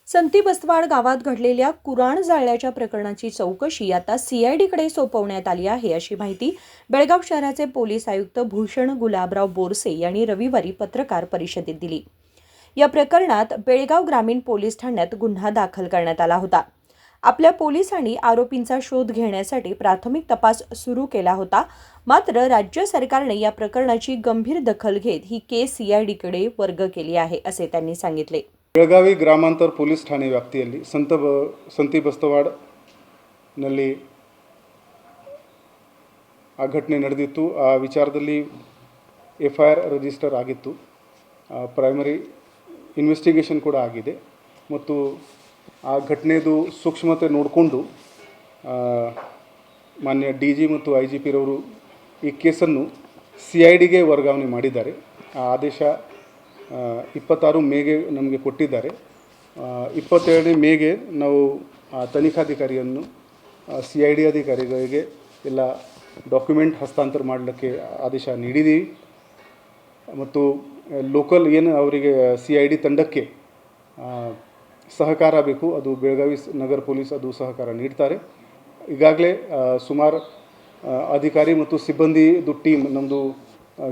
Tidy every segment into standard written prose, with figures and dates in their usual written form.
संती बस्तवाड गावात घडलेल्या कुराण जाळल्याच्या प्रकरणाची चौकशी आता सीआयडीकडे सोपवण्यात आली आहे, अशी माहिती बेळगाव शहराचे पोलीस आयुक्त भूषण गुलाबराव बोरसे यांनी रविवारी पत्रकार परिषदेत दिली। या प्रकरणात बेळगाव ग्रामीण पोलीस ठाण्यात गुन्हा दाखल करण्यात आला होता। आपल्या पोलिसांनी आरोपींचा शोध घेण्यासाठी प्राथमिक तपास सुरू केला होता, मात्र राज्य सरकारने या प्रकरणाची गंभीर दखल घेत ही केस सीआयडीकडे वर्ग केली आहे, असे त्यांनी सांगितले। ಬೆಳಗಾವಿ ಗ್ರಾಮಾಂತರ ಪೊಲೀಸ್ ಠಾಣೆ ವ್ಯಾಪ್ತಿಯಲ್ಲಿ ಸಂತಿ ಬಸ್ತವಾಡ್ನಲ್ಲಿ ಆ ಘಟನೆ ನಡೆದಿತ್ತು। ಆ ವಿಚಾರದಲ್ಲಿ FIR ರಿಜಿಸ್ಟರ್ ಆಗಿತ್ತು, ಪ್ರೈಮರಿ ಇನ್ವೆಸ್ಟಿಗೇಷನ್ ಕೂಡ ಆಗಿದೆ ಮತ್ತು ಆ ಘಟನೆದು ಸೂಕ್ಷ್ಮತೆ ನೋಡಿಕೊಂಡು ಮಾನ್ಯ DG ಮತ್ತು IGP ರವರು ಈ ಕೇಸನ್ನು CIDಗೆ ವರ್ಗಾವಣೆ ಮಾಡಿದ್ದಾರೆ। ಆ ಆದೇಶ 26 ಮೇಗೆ ನಮಗೆ ಕೊಟ್ಟಿದ್ದಾರೆ। 27ನೇ ಮೇಗೆ ನಾವು ತನಿಖಾಧಿಕಾರಿಯನ್ನು CID ಅಧಿಕಾರಿಗಳಿಗೆ ಎಲ್ಲ ಡಾಕ್ಯುಮೆಂಟ್ ಹಸ್ತಾಂತರ ಮಾಡಲಿಕ್ಕೆ ಆದೇಶ ನೀಡಿದ್ದೀವಿ ಮತ್ತು ಲೋಕಲ್ ಏನು ಅವರಿಗೆ CID ತಂಡಕ್ಕೆ ಸಹಕಾರ ಬೇಕು, ಅದು ಬೆಳಗಾವಿ ನಗರ ಪೊಲೀಸ್ ಅದು ಸಹಕಾರ ನೀಡ್ತಾರೆ। ಈಗಾಗಲೇ ಸುಮಾರು ಅಧಿಕಾರಿ ಮತ್ತು ಸಿಬ್ಬಂದಿದು ಟೀಮ್ ನಮ್ಮದು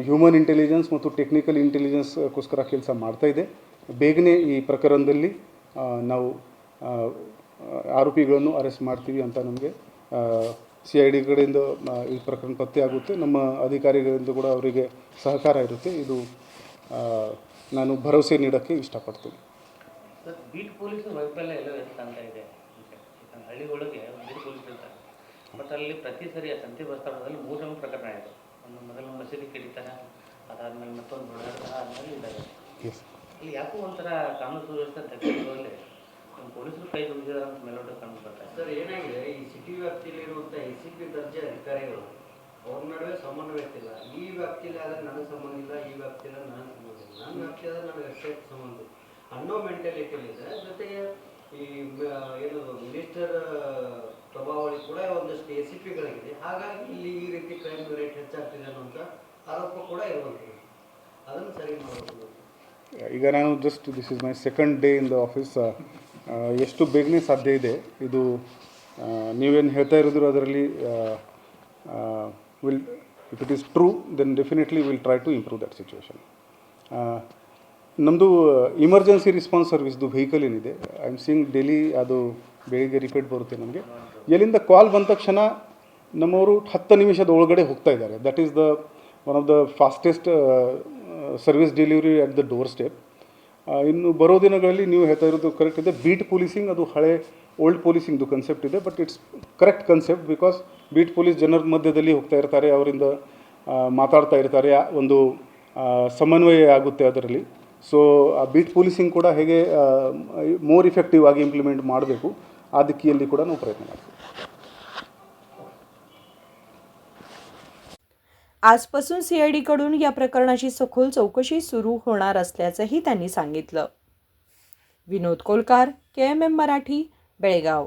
ಹ್ಯೂಮನ್ ಇಂಟೆಲಿಜೆನ್ಸ್ ಮತ್ತು ಟೆಕ್ನಿಕಲ್ ಇಂಟೆಲಿಜೆನ್ಸ್ಗೋಸ್ಕರ ಕೆಲಸ ಮಾಡ್ತಾ ಇದೆ। ಬೇಗನೆ ಈ ಪ್ರಕರಣದಲ್ಲಿ ನಾವು ಆರೋಪಿಗಳನ್ನು ಅರೆಸ್ಟ್ ಮಾಡ್ತೀವಿ ಅಂತ ನಮಗೆ CID ಕಡೆಯಿಂದ ಈ ಪ್ರಕರಣ ಪತ್ತೆ ಆಗುತ್ತೆ। ನಮ್ಮ ಅಧಿಕಾರಿಗಳಿಂದ ಕೂಡ ಅವರಿಗೆ ಸಹಕಾರ ಇರುತ್ತೆ, ಇದು ನಾನು ಭರವಸೆ ನೀಡೋಕ್ಕೆ ಇಷ್ಟಪಡ್ತೀನಿ। ಸರ್, ಬೀಟ್ ಪೊಲೀಸ್ ವೈಫಲ್ಯ ಎಲ್ಲ ಕಾಣ್ತಾ ಇದೆ। ಹಳ್ಳಿ ಒಳಗೆ ಬೀಟ್ ಪೊಲೀಸ್ ಇರ್ತಾರೆ, ಬಟ್ ಅಲ್ಲಿ ಪ್ರತಿ ಸರಿ ಸಂತಿ ಬಸ್ತವಾಡದಲ್ಲಿ 3 ಪ್ರಕರಣ ಆಯಿತು। ಒಂದು ಮೊದಲು ಮಸೀದಿ ಕಡಿತಾರ, ಅದಾದಮೇಲೆ ಮತ್ತೊಂದು ಬಡಾಡ್ತಾರ, ಆದಮೇಲೆ ಇದ್ದಾರೆ। ಇಲ್ಲಿ ಯಾಕೋ ಒಂಥರ ಕಾನೂನು ಸುವ್ಯವಸ್ಥೆ ತಗ್ಗಿರೋಲ್ಲಿ ನಮ್ಮ ಪೊಲೀಸರು ಕೈ ದುಡಿದಿದ್ದಾರೆ ಅಂತ ಮೇಲೋಟ ಕಂಡು ಬರ್ತಾರೆ। ಸರ್, ಏನಾಗಿದೆ, ಈ ಸಿಟಿ ವ್ಯಾಪ್ತಿಯಲ್ಲಿರುವಂಥ ACP ದರ್ಜೆ ಅಧಿಕಾರಿಗಳು ಅವ್ರ ನಡುವೆ ಸಮನ್ವಯ ಇರ್ತಿಲ್ಲ। ಈ ವ್ಯಾಪ್ತಿಯಲ್ಲಿ ಆದರೆ ನನಗೆ ಸಂಬಂಧ ಇಲ್ಲ, ಈ ವ್ಯಾಪ್ತಿಯಲ್ಲಿ ನನಗೆ ಸಂಬಂಧ ಇಲ್ಲ, ನನ್ನ ವ್ಯಾಪ್ತಿ ಆದರೆ ನನಗೆ ಅಷ್ಟೇ ಸಂಬಂಧ ಅನ್ನೋ ಮೆಂಟಾಲಿಟಿಯಲ್ಲಿದೆ। ಜೊತೆಗೆ ಈ ಏನದು ಮಿನಿಸ್ಟರ್ ಪ್ರಭಾವಳಿ ಕೂಡ ಒಂದಷ್ಟು ACPಗಳಿಗಿದೆ, ಹಾಗಾಗಿ ಇಲ್ಲಿ ಈ ರೀತಿ ಕ್ರೈಮ್ ರೇಟ್ ಹೆಚ್ಚಾಗ್ತಿದೆ ಅನ್ನೋಂಥ ಆರೋಪ ಕೂಡ ಇರುವಂಥದ್ದು, ಅದನ್ನು ಸರಿ ಮಾಡಬಹುದು। ಈಗ ನಾನು just this is my second day in the office, ಎಷ್ಟು ಬೇಗನೆ ಸಾಧ್ಯ ಇದೆ ಇದು ನೀವೇನು ಹೇಳ್ತಾ ಇರೋದ್ರು ಅದರಲ್ಲಿ will if it is true then definitely will try to improve that situation. ನಮ್ಮದು ಇಮರ್ಜೆನ್ಸಿ ರೆಸ್ಪಾನ್ಸ್ ಸರ್ವಿಸ್ದು ವೆಹಿಕಲ್ ಏನಿದೆ, ಐ ಆಮ್ ಸೀಯಿಂಗ್ ಡೈಲಿ ಅದು ಬೆಳಿಗ್ಗೆ ರಿಪೀಟ್ ಬರುತ್ತೆ ನಮಗೆ। ಎಲ್ಲಿಂದ ಕಾಲ್ ಬಂದ ತಕ್ಷಣ ನಮ್ಮವರು 10 ನಿಮಿಷದ ಒಳಗಡೆ ಹೋಗ್ತಾ ಇದ್ದಾರೆ। That is the one of the fastest service delivery at the door step. ಇನ್ನು ಬರೋ ದಿನಗಳಲ್ಲಿ ನೀವು ಹೇಳ್ತಾ ಇರೋದು ಕರೆಕ್ಟ್ ಇದೆ, ಬೀಟ್ ಪೊಲೀಸಿಂಗ್ ಅದು ಹಳೆ ಓಲ್ಡ್ ಪೊಲೀಸಿಂಗ್ದು ಕನ್ಸೆಪ್ಟ್ ಇದೆ, but it's correct concept because beet police ಜನರ ಮಧ್ಯದಲ್ಲಿ ಹೋಗ್ತಾ ಇರ್ತಾರೆ, ಅವರಿಂದ ಮಾತಾಡ್ತಾ ಇರ್ತಾರೆ, ಒಂದು ಸಮನ್ವಯ ಆಗುತ್ತೆ ಅದರಲ್ಲಿ। ಸೊ ಆ ಬೀಟ್ ಪೊಲೀಸಿಂಗ್ ಕೂಡ ಹೇಗೆ ಮೋರ್ ಇಫೆಕ್ಟಿವ್ ಆಗಿ ಇಂಪ್ಲಿಮೆಂಟ್ ಮಾಡಬೇಕು ಆ ದಿಕ್ಕಿನಲ್ಲಿ ಕೂಡ ನಾವು प्रयत्न ಮಾಡ್ತೀವಿ। आजपासून सीआयडीकडून या प्रकरणाची सखोल चौकशी सुरू होणार असल्याचंही त्यांनी सांगितलं। विनोद कोलकार, KMM मराठी, बेळगाव।